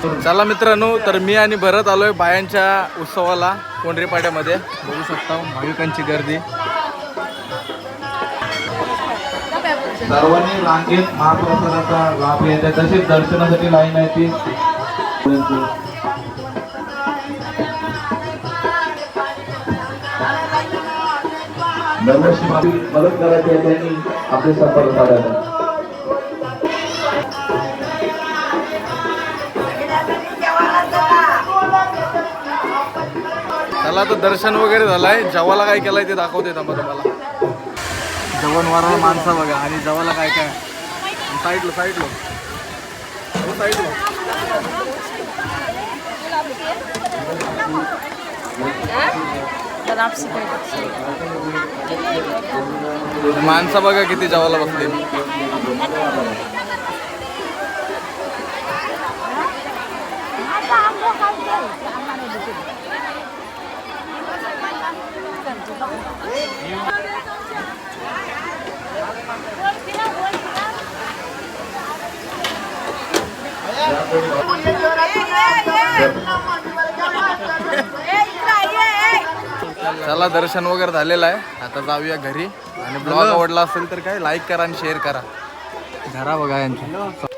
चला मित्रांनो, तर मी आणि भरत आलोय बायांच्या उत्सवाला कोंढरीपाड्यामध्ये. बघू शकता भाविकांची गर्दी. सर्वांनी रांगेत महाप्रसादाचा लाभ घ्यायचा. तसेच दर्शनासाठी लाईन आहे ती. दरवर्षी मदत करायची आहे त्यांनी आपले संपर्क साधायचा. चला तर दर्शन वगैरे झालंय. जेवायला काय केलंय ते दाखवते तुम्हाला. जेवण वारा माणसं बघा आणि जेवायला काय काय. साईडलो साईडलो साईडलो माणसं बघा किती जेवायला बसते. चला दर्शन वगैरे झालेलं आहे. आता जाऊया घरी. आणि ब्लॉग आवडला असेल तर काय लाईक करा आणि शेअर करा. घरा बघा यांची.